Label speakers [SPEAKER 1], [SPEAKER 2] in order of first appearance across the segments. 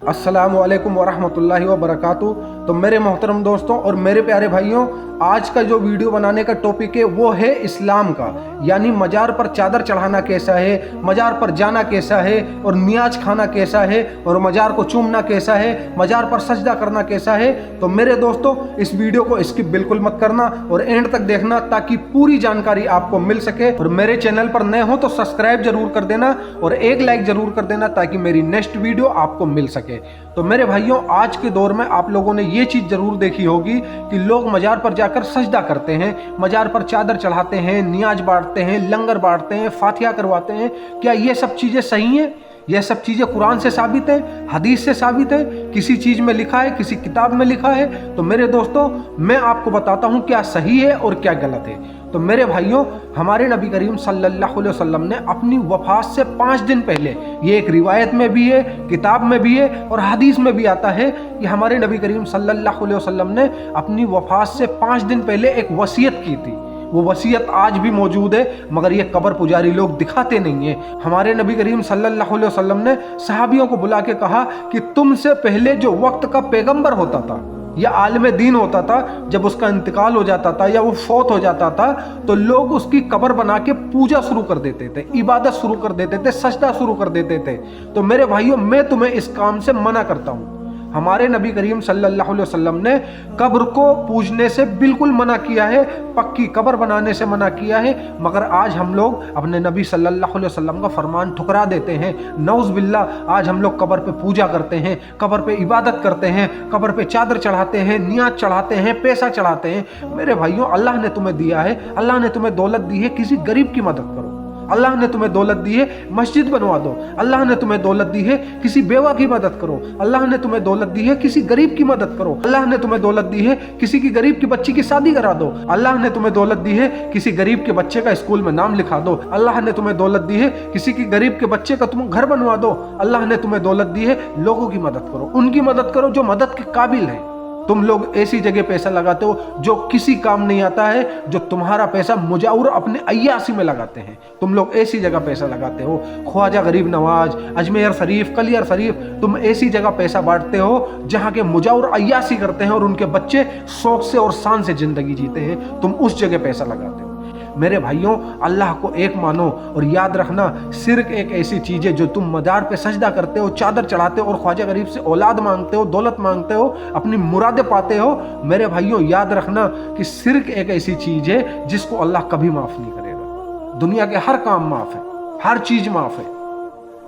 [SPEAKER 1] अस्सलामु अलैकुम वरहमतुल्लाहि वबरकातुहू। तो मेरे मोहतरम दोस्तों और मेरे प्यारे भाइयों, आज का जो वीडियो बनाने का टॉपिक है वो है इस्लाम का, यानी मजार पर चादर चढ़ाना कैसा है, मजार पर जाना कैसा है, और नियाज खाना कैसा है, और मजार को चूमना कैसा है, मजार पर सजदा करना कैसा है। तो मेरे दोस्तों, इस वीडियो को स्किप बिल्कुल मत करना और एंड तक देखना ताकि पूरी जानकारी आपको मिल सके। और मेरे चैनल पर नए हो तो सब्सक्राइब जरूर कर देना और एक लाइक जरूर कर देना ताकि मेरी नेक्स्ट वीडियो आपको मिल सके। तो मेरे भाइयों, आज के दौर में आप लोगों ने ये चीज जरूर देखी होगी कि लोग मजार पर जाकर सजदा करते हैं, मजार पर चादर चढ़ाते हैं, नियाज बांटते हैं, लंगर बांटते हैं, फातिहा करवाते हैं। क्या ये सब चीजें सही हैं? यह सब चीजें कुरान से साबित है, हदीस से साबित है, किसी चीज में लिखा है, किसी किताब में लिखा है? तो मेरे दोस्तों, मैं आपको बताता हूं क्या सही है और क्या गलत है। तो मेरे भाइयों, हमारे नबी करीम सल्लल्लाहु अलैहि वसल्लम ने अपनी वफात से 5 दिन पहले, ये एक रिवायत में भी है, किताब में भी है और हदीस में भी आता है कि हमारे नबी करीम सल्लल्लाहु अलैहि वसल्लम ने अपनी वफात से 5 दिन पहले एक वसीयत की थी। वो वसीयत आज भी मौजूद है, मगर ये कब्र पुजारी लोग दिखाते नहीं है। हमारे नबी करीम सल्लल्लाहु अलैहि वसल्लम ने सहाबियों को बुला के कहा कि तुमसे पहले जो वक्त का पैगंबर होता था या आलिम दीन होता था, जब उसका इंतकाल हो जाता था या वो फौत हो जाता था, तो लोग उसकी कब्र बना के पूजा शुरू कर देते थे, इबादत शुरू कर देते थे, सजदा शुरू कर देते थे। तो मेरे भाइयों, मैं तुम्हें इस काम से मना करता हूँ। हमारे नबी करीम सल्लल्लाहु अलैहि वसल्लम ने कब्र को पूजने से बिल्कुल मना किया है, पक्की कब्र बनाने से मना किया है। मगर आज हम लोग अपने नबी सल्लल्लाहु अलैहि वसल्लम का फरमान ठुकरा देते हैं। नौज़ बिल्लाह, आज हम लोग कब्र पे पूजा करते हैं, कब्र पे इबादत करते हैं, कब्र पे चादर चढ़ाते हैं, नियाज चढ़ाते हैं, पैसा चढ़ाते हैं। मेरे भाइयों, अल्लाह ने तुम्हें दिया है, अल्लाह ने तुम्हें दौलत दी है, किसी गरीब की मदद करो। अल्लाह ने तुम्हें दौलत दी है, मस्जिद बनवा दो। अल्लाह ने तुम्हें दौलत दी है, किसी बेवा की मदद करो। अल्लाह ने तुम्हें दौलत दी है, किसी गरीब की मदद करो। अल्लाह ने तुम्हें दौलत दी है, किसी की गरीब की बच्ची की शादी करा दो। अल्लाह ने तुम्हें दौलत दी है, किसी गरीब के बच्चे का स्कूल में नाम लिखा दो। अल्लाह ने तुम्हें दौलत दी है, किसी की गरीब के बच्चे का तुम घर बनवा दो। अल्लाह ने तुम्हें दौलत दी है, लोगों की मदद करो, उनकी मदद करो जो मदद के काबिल है। तुम लोग ऐसी जगह पैसा लगाते हो जो किसी काम नहीं आता है, जो तुम्हारा पैसा मुजावर अपने अय्यासी में लगाते हैं। तुम लोग ऐसी जगह पैसा लगाते हो, ख्वाजा गरीब नवाज, अजमेर शरीफ, कलियर शरीफ, तुम ऐसी जगह पैसा बांटते हो जहां के मुजावर अय्यासी करते हैं और उनके बच्चे शौक से और शान से जिंदगी जीते हैं। तुम उस जगह पैसा लगाते हो। मेरे भाइयों, अल्लाह को एक मानो और याद रखना, शिर्क एक ऐसी चीज़ है जो तुम मजार पे सजदा करते हो, चादर चढ़ाते हो और ख्वाजा गरीब से औलाद मांगते हो, दौलत मांगते हो, अपनी मुरादें पाते हो। मेरे भाइयों, याद रखना कि शिर्क एक ऐसी चीज़ है जिसको अल्लाह कभी माफ़ नहीं करेगा। दुनिया के हर काम माफ़ है, हर चीज़ माफ़ है।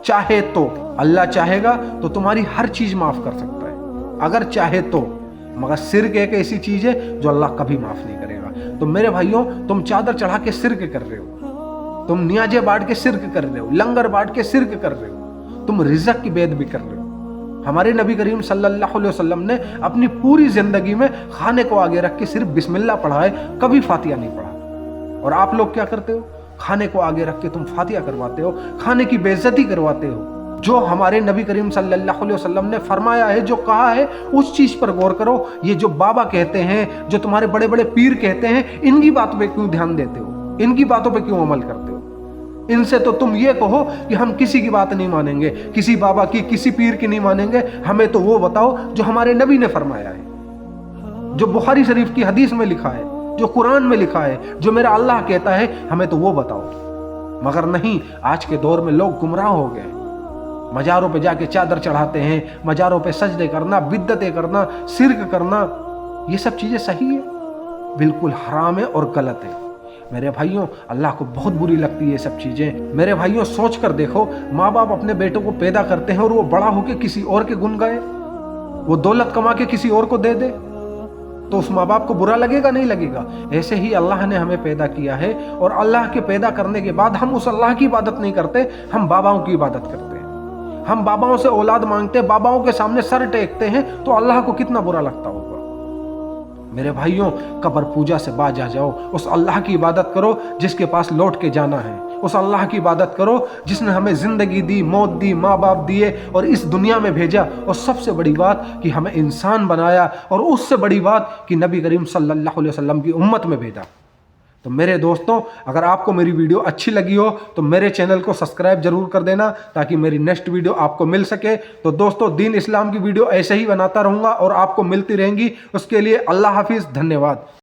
[SPEAKER 1] चाहे तो अल्लाह चाहेगा तो तुम्हारी हर चीज़ माफ़ कर सकता है, अगर चाहे तो। मगर शिर्क एक ऐसी चीज़ है जो अल्लाह कभी माफ़ नहीं करेगा। तो मेरे भाइयों, तुम चादर चढ़ा के शिर्क कर रहे हो, तुम नियाजे बांट के शिर्क कर रहे हो, लंगर बांट के शिर्क कर रहे हो, तुम रिज़्क़ की बेद भी कर रहे हो। हमारे नबी करीम सल्लल्लाहु अलैहि वसल्लम ने अपनी पूरी जिंदगी में खाने को आगे रख के सिर्फ बिस्मिल्लाह पढ़ा है, कभी फातिहा नहीं पढ़ा। और आप लोग क्या करते हो? खाने को आगे रख के तुम फातिहा करवाते हो, खाने की बेइज्जती करवाते हो। जो हमारे नबी करीम सल्लल्लाहु अलैहि वसल्लम ने फरमाया है, जो कहा है, उस चीज पर गौर करो। ये जो बाबा कहते हैं, जो तुम्हारे बड़े बड़े पीर कहते हैं, इनकी बातों पे क्यों ध्यान देते हो? इनकी बातों पे क्यों अमल करते हो? इनसे तो तुम ये कहो कि हम किसी की बात नहीं मानेंगे, किसी बाबा की, किसी पीर की नहीं मानेंगे। हमें तो वो बताओ जो हमारे नबी ने फरमाया है, जो बुखारी शरीफ की हदीस में लिखा है, जो कुरान में लिखा है, जो मेरा अल्लाह कहता है, हमें तो वो बताओ। मगर नहीं, आज के दौर में लोग गुमराह हो गए। मजारों पे जाके चादर चढ़ाते हैं, मजारों पे सजदे करना, बिद्दतें करना, शिर्क करना, ये सब चीज़ें सही है? बिल्कुल हराम है और गलत है। मेरे भाइयों, अल्लाह को बहुत बुरी लगती है ये सब चीज़ें। मेरे भाइयों, सोच कर देखो, माँ बाप अपने बेटों को पैदा करते हैं और वो बड़ा होके किसी और के गुण गाए, वो दौलत कमा के किसी और को दे दे, तो उस माँ बाप को बुरा लगेगा? नहीं लगेगा। ऐसे ही अल्लाह ने हमें पैदा किया है और अल्लाह के पैदा करने के बाद हम उस अल्लाह की इबादत नहीं करते, हम बाबाओं की इबादत करते हैं। हम बाबाओं से औलाद मांगते, बाबाओं के सामने सर टेकते हैं, तो अल्लाह को कितना बुरा लगता होगा। मेरे भाइयों, कब्र पूजा से बाज आ जाओ, उस अल्लाह की इबादत करो जिसके पास लौट के जाना है। उस अल्लाह की इबादत करो जिसने हमें जिंदगी दी, मौत दी, माँ बाप दिए और इस दुनिया में भेजा, और सबसे बड़ी बात कि हमें इंसान बनाया, और उससे बड़ी बात कि नबी करीम सल्लल्लाहु अलैहि वसल्लम की उम्मत में भेजा। تو میرے دوستوں اگر آپ کو میری ویڈیو اچھی لگی ہو تو میرے چینل کو سبسکرائب ضرور کر دینا تاکہ میری نیکسٹ ویڈیو آپ کو مل سکے۔ تو دوستوں دین اسلام کی ویڈیو ایسے ہی بناتا رہوں گا اور آپ کو ملتی رہیں گی، اس کے لیے اللہ حافظ، دھنیہ واد۔